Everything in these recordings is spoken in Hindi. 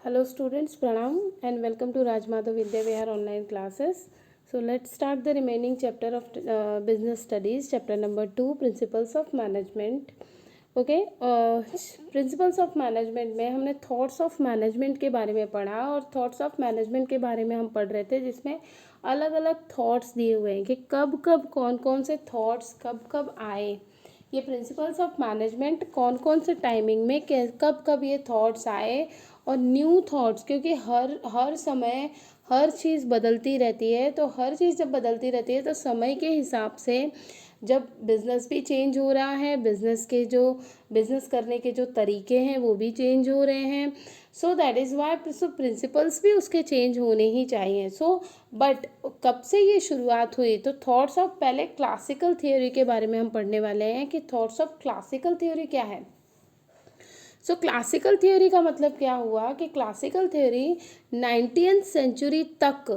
Hello students, Pranam and welcome to Rajmadhav Vidya Vihar online classes. So let's start the remaining chapter of business studies, chapter number 2, principles of management. Okay principles of management में हमने थॉट्स ऑफ मैनेजमेंट के बारे में पढ़ा और थॉट्स ऑफ मैनेजमेंट के बारे में हम पढ़ रहे थे, जिसमें अलग अलग थॉट्स दिए हुए हैं कि कब कब कौन कौन से थॉट्स कब कब आए। ये प्रिंसिपल्स ऑफ मैनेजमेंट कौन कौन से टाइमिंग में कब कब ये थॉट्स आए और न्यू थॉट्स, क्योंकि हर समय हर चीज़ बदलती रहती है। तो हर चीज़ जब बदलती रहती है तो समय के हिसाब से जब बिज़नेस भी चेंज हो रहा है, बिज़नेस करने के जो तरीके हैं वो भी चेंज हो रहे हैं। So that is why principles भी उसके चेंज होने ही चाहिए। बट कब से ये शुरुआत हुई, तो थॉट्स ऑफ, पहले क्लासिकल थियोरी के बारे में हम पढ़ने वाले हैं कि थॉट्स ऑफ क्लासिकल थियोरी क्या है। क्लासिकल थियोरी का मतलब क्या हुआ कि क्लासिकल थियोरी 19वीं सेंचुरी तक,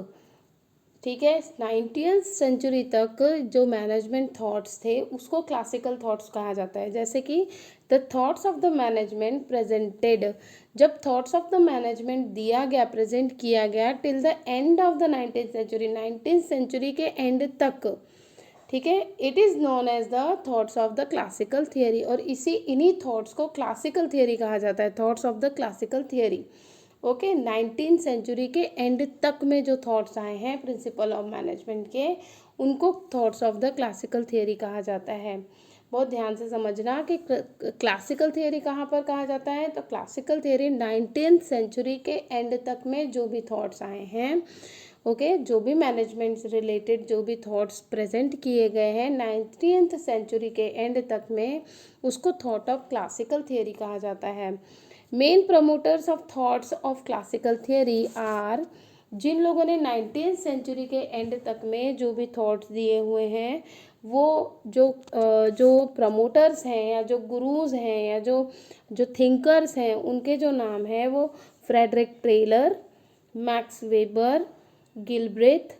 ठीक है, 19वीं सेंचुरी तक जो मैनेजमेंट थॉट्स थे उसको क्लासिकल थॉट्स कहा जाता है। जैसे कि the thoughts of the management presented, जब थॉट्स ऑफ द मैनेजमेंट दिया गया, प्रेजेंट किया गया till the end of the 19वीं सेंचुरी, 19वीं सेंचुरी के एंड तक, ठीक है, it is known as the thoughts of the classical theory. और इन्हीं थॉट्स को क्लासिकल थियोरी कहा जाता है, thoughts of the classical theory. Okay, 19वीं सेंचुरी के एंड तक में जो थॉट्स आए हैं प्रिंसिपल ऑफ मैनेजमेंट के, उनको thoughts of the classical theory कहा जाता है। बहुत ध्यान से समझना कि क्लासिकल थियोरी कहाँ पर कहा जाता है। तो क्लासिकल थियोरी 19वीं सेंचुरी के एंड तक में जो भी थॉट्स आए हैं, ओके, जो भी मैनेजमेंट से रिलेटेड जो भी थॉट्स प्रेजेंट किए गए हैं 19वीं सेंचुरी के एंड तक में, उसको थॉट ऑफ क्लासिकल थियोरी कहा जाता है। Main promoters of thoughts of classical theory are, जिन लोगों ने 19वीं सेंचुरी के एंड तक में जो भी थॉट्स दिए हुए हैं, वो जो प्रमोटर्स हैं या जो गुरुज हैं या जो थिंकर्स हैं, उनके जो नाम है वो Frederick Taylor, Max Weber, Gilbreth,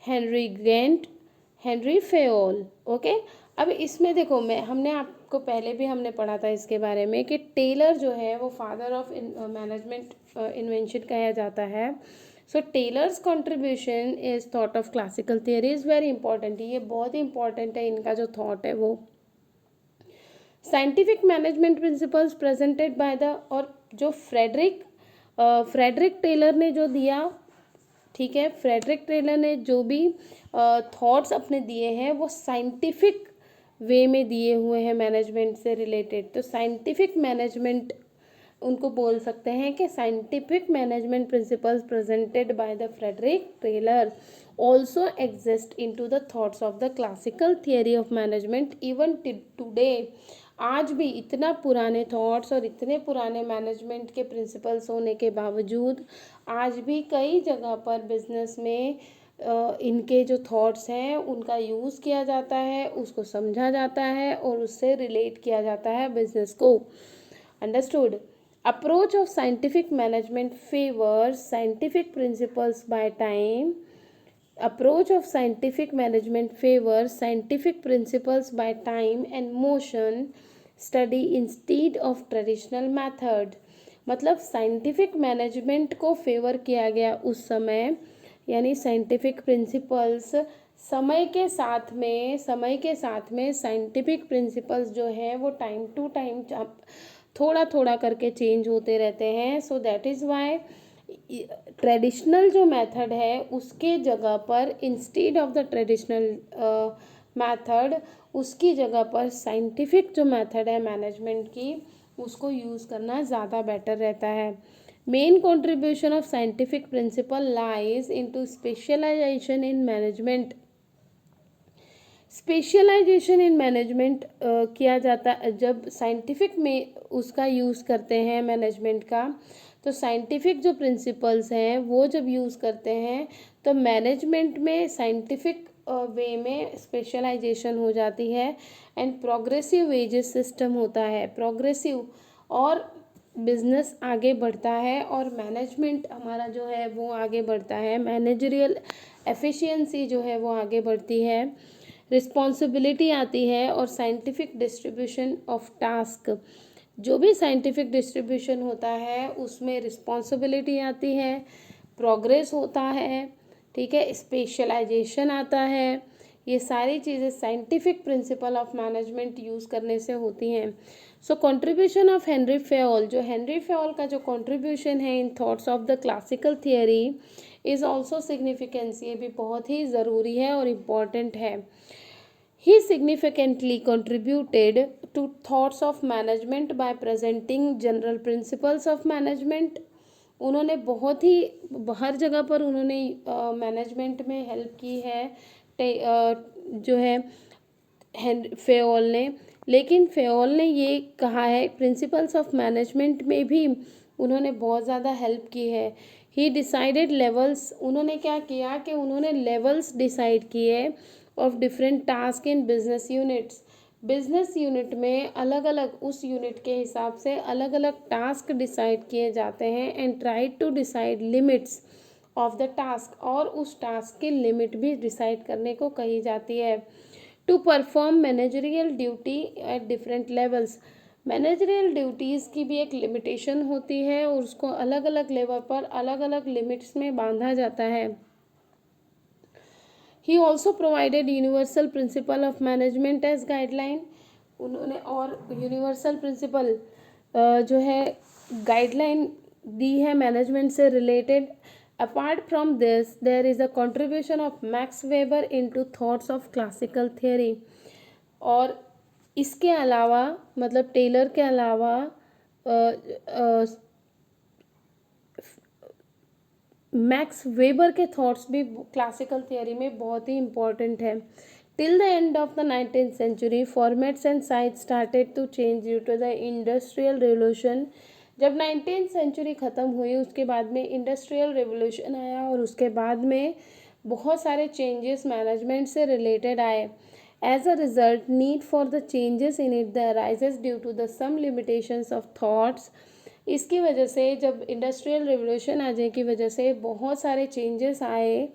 Henry Grant, Henry Fayol. Okay, अब इसमें देखो, हमने आपको पहले भी हमने पढ़ा था इसके बारे में कि टेलर जो है वो फादर ऑफ मैनेजमेंट इन्वेंशन कहा जाता है। Taylor's contribution is thought of classical theory is very important. ये बहुत ही इंपॉर्टेंट है, इनका जो थॉट है वो। Scientific management principles presented by the, और जो फ्रेडरिक टेलर ने जो दिया, ठीक है, फ्रेडरिक टेलर ने जो भी थॉट्स अपने दिए हैं वो साइंटिफिक वे में दिए हुए हैं मैनेजमेंट से रिलेटेड। तो साइंटिफिक मैनेजमेंट उनको बोल सकते हैं कि scientific management principles presented by the Frederick Taylor also exist into the thoughts of the classical theory of management even today. आज भी इतना पुराने थॉट्स और इतने पुराने मैनेजमेंट के प्रिंसिपल्स होने के बावजूद आज भी कई जगह पर बिजनेस में इनके जो थॉट्स हैं उनका यूज़ किया जाता है, उसको समझा जाता है और उससे रिलेट किया जाता है बिजनेस को। Understood. Approach of scientific management favours scientific principles by time. Approach of scientific management favors scientific principles by time and motion study instead of traditional method। मतलब साइंटिफिक मैनेजमेंट को फेवर किया गया उस समय, यानी साइंटिफिक प्रिंसिपल्स समय के साथ में साइंटिफिक प्रिंसिपल्स जो है वो टाइम टू टाइम थोड़ा थोड़ा करके चेंज होते रहते हैं। So that is why traditional जो मेथड है उसके जगह पर, instead of the traditional method, उसकी जगह पर साइंटिफिक जो मेथड है मैनेजमेंट की, उसको यूज़ करना ज़्यादा बेटर रहता है। Main contribution of scientific principle lies into specialisation in management. Specialisation in management किया जाता जब साइंटिफिक में उसका यूज़ करते हैं मैनेजमेंट का, तो साइंटिफिक जो प्रिंसिपल्स हैं वो जब यूज़ करते हैं तो मैनेजमेंट में साइंटिफिक वे में स्पेशलाइजेशन हो जाती है एंड प्रोग्रेसिव वेजेस सिस्टम होता है, प्रोग्रेसिव, और बिजनेस आगे बढ़ता है और मैनेजमेंट हमारा जो है वो आगे बढ़ता है, मैनेजरियल एफिशिएंसी जो है वो आगे बढ़ती है, रिस्पॉन्सिबिलिटी आती है और साइंटिफिक डिस्ट्रीब्यूशन ऑफ टास्क। जो भी साइंटिफिक डिस्ट्रीब्यूशन होता है उसमें रिस्पॉन्सिबिलिटी आती है, प्रोग्रेस होता है, ठीक है, स्पेशलाइजेशन आता है। ये सारी चीज़ें scientific principle of management use करने से होती हैं। सो कंट्रीब्यूशन ऑफ हेनरी फेयोल, जो हेनरी फेयोल का जो कंट्रीब्यूशन है इन thoughts of the classical theory is also significance, ये भी बहुत ही ज़रूरी है और इम्पॉर्टेंट है। He significantly contributed to thoughts of management by presenting general principles of management. उन्होंने बहुत ही हर जगह पर उन्होंने मैनेजमेंट में हेल्प की है, जो है फेयोल ने। लेकिन फेयोल ने ये कहा है प्रिंसिपल्स ऑफ मैनेजमेंट में भी उन्होंने बहुत ज़्यादा हेल्प की है। ही डिसाइडेड लेवल्स, उन्होंने क्या किया कि उन्होंने लेवल्स डिसाइड किए of different task in business units. Business unit में अलग अलग उस यूनिट के हिसाब से अलग अलग टास्क डिसाइड किए जाते हैं and try to decide limits of the task, और उस टास्क की लिमिट भी डिसाइड करने को कही जाती है। To perform managerial duty at different levels, managerial duties की भी एक लिमिटेशन होती है और उसको अलग अलग लेवल पर अलग अलग लिमिट्स में बांधा जाता है। He also provided universal principle of management as guideline, उन्होंने और यूनिवर्सल प्रिंसिपल जो है गाइडलाइन दी है मैनेजमेंट से related. Apart from this there is a contribution of Max Weber into thoughts of classical theory, और इसके अलावा मतलब टेलर के अलावा मैक्स वेबर के थॉट्स भी क्लासिकल थियरी में बहुत ही इम्पोर्टेंट है। Till the end of the 19th century formats and size started to change due to the industrial revolution. जब 19th सेंचुरी ख़त्म हुई उसके बाद में इंडस्ट्रियल रेवोल्यूशन आया और उसके बाद में बहुत सारे चेंजेस मैनेजमेंट से रिलेटेड आए। As a result need for the changes in it the arises due to the some limitations of thoughts. इसकी वजह से जब इंडस्ट्रियल रिवोल्यूशन आने की वजह से बहुत सारे चेंजेस आए,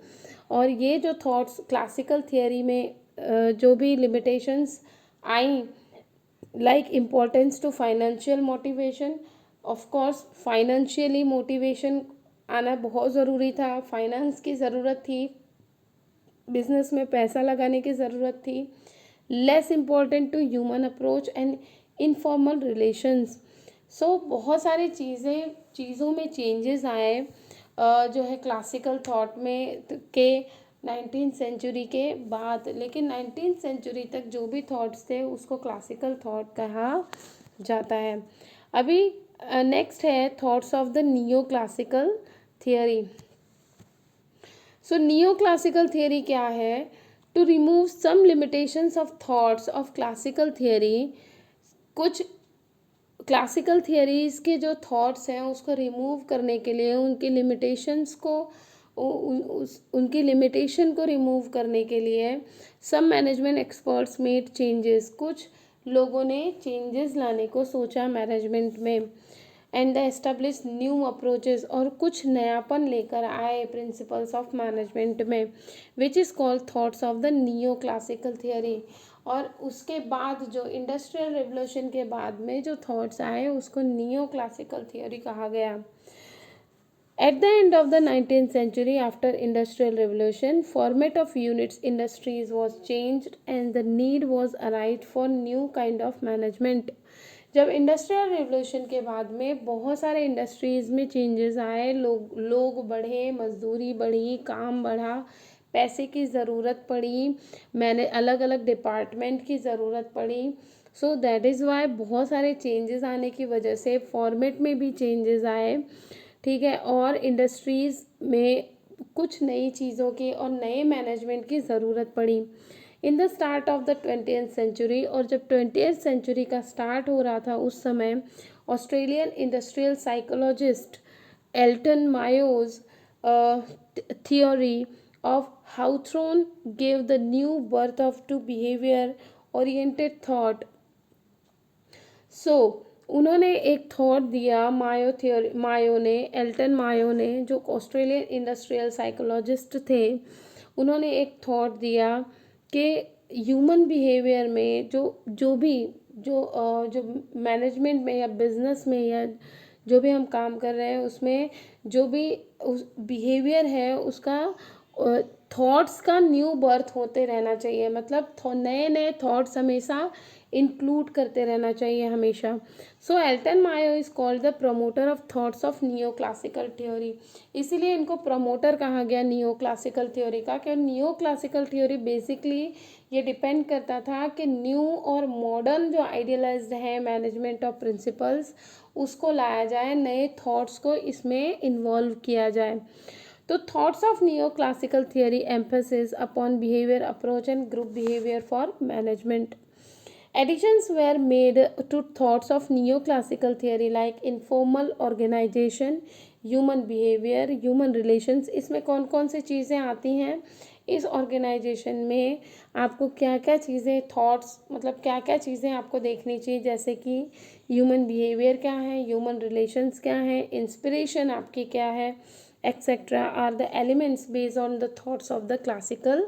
और ये जो थॉट्स क्लासिकल थियरी में जो भी लिमिटेशंस आई, like importance to financial motivation, of course financially motivation आना बहुत ज़रूरी था, फाइनेंस की ज़रूरत थी, बिजनेस में पैसा लगाने की ज़रूरत थी। Less important to human approach and informal relations. So बहुत सारी चीज़ों में चेंजेस आए जो है क्लासिकल थॉट में के 19th सेंचुरी के बाद। लेकिन 19th सेंचुरी तक जो भी थॉट्स थे उसको क्लासिकल थॉट कहा जाता है। अभी नेक्स्ट है thoughts of the neo classical theory. So neo classical theory क्या है? To remove some limitations of thoughts of classical theory, कुछ क्लासिकल थियरीज़ के जो थॉट्स हैं उसको रिमूव करने के लिए, उनकी लिमिटेशंस को उनकी लिमिटेशन को रिमूव करने के लिए सम मैनेजमेंट एक्सपर्ट्स मेड चेंजेस, कुछ लोगों ने चेंजेस लाने को सोचा मैनेजमेंट में, and the establish new approaches, और कुछ नयापन लेकर आए प्रिंसिपल्स ऑफ मैनेजमेंट में, which is called thoughts of the neo classical theory. और उसके बाद जो इंडस्ट्रियल रेवोल्यूशन के बाद में जो थॉट्स आए उसको नियो क्लासिकल थियरी कहा गया। At the end of the 19th century, after industrial revolution, format of units industries was changed and the need was arise for new kind of management. जब इंडस्ट्रियल रेवोल्यूशन के बाद में बहुत सारे इंडस्ट्रीज़ में चेंजेस आए, लोग बढ़े, मजदूरी बढ़ी, काम बढ़ा, पैसे की ज़रूरत पड़ी, मैंने अलग अलग डिपार्टमेंट की ज़रूरत पड़ी। सो दैट इज़ वाई बहुत सारे चेंजेस आने की वजह से फॉर्मेट में भी चेंजेस आए, ठीक है, और इंडस्ट्रीज़ में कुछ नई चीज़ों की और नए मैनेजमेंट की ज़रूरत पड़ी। In the start of the 20th century, और जब 20th सेंचुरी का स्टार्ट हो रहा था उस समय Australian industrial psychologist Elton Mayo's theory of Hawthorne gave the new birth of to behaviour oriented thought. So उन्होंने एक थॉट दिया एल्टन मायो ने, जो ऑस्ट्रेलियन इंडस्ट्रियल साइकोलॉजिस्ट थे, उन्होंने एक थॉट दिया कि ह्यूमन बिहेवियर में जो भी जो मैनेजमेंट में या बिजनेस में या जो भी हम काम कर रहे हैं उसमें जो भी उस बिहेवियर है उसका थॉट्स का न्यू बर्थ होते रहना चाहिए, मतलब नए नए थॉट्स हमेशा इंक्लूड करते रहना चाहिए हमेशा। So Elton Mayo is called the promoter of thoughts of neo classical theory. इसीलिए इनको प्रमोटर कहा गया नियो क्लासिकल थ्योरी का, कि नियो क्लासिकल थ्योरी बेसिकली ये डिपेंड करता था कि न्यू और मॉडर्न जो आइडियलाइज्ड है मैनेजमेंट ऑफ प्रिंसिपल्स उसको लाया जाए, नए थॉट्स को इसमें इन्वॉल्व किया जाए। तो thoughts of neo classical theory emphasis upon behaviour approach and group behaviour for management. Additions were made to thoughts of neoclassical theory like informal organization, human behavior, human relations। इसमें कौन कौन सी चीज़ें आती हैं इस ऑर्गेनाइजेशन में, आपको क्या क्या चीज़ें थॉट्स मतलब क्या क्या चीज़ें आपको देखनी चाहिए, जैसे कि ह्यूमन बिहेवियर क्या है, ह्यूमन रिलेशंस क्या है, इंस्पिरेशन आपकी क्या है, etcetera are the elements based on the thoughts of the classical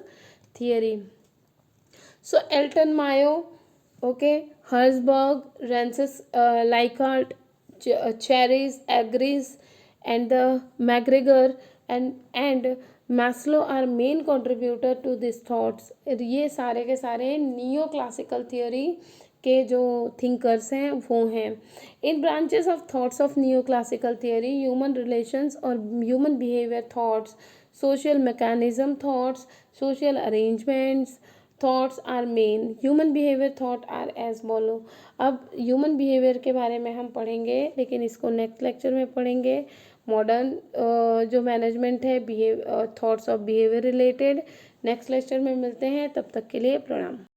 theory. So Elton Mayo, okay, Herzberg, Rancis, Leichhardt, Cherries, Agris, and the McGregor and Maslow are main contributor to these thoughts। ये सारे के सारे नियो क्लासिकल थियोरी के जो थिंकर्स हैं वो हैं। In branches of thoughts of neo classical theory human relations और human behaviour thoughts, social mechanism thoughts, social arrangements thoughts are main. Human behaviour thought are as follow. अब ह्यूमन बिहेवियर के बारे में हम पढ़ेंगे, लेकिन इसको नेक्स्ट लेक्चर में पढ़ेंगे। मॉडर्न जो मैनेजमेंट है thoughts of behaviour related. Next lecture में मिलते हैं, तब तक के लिए प्रणाम।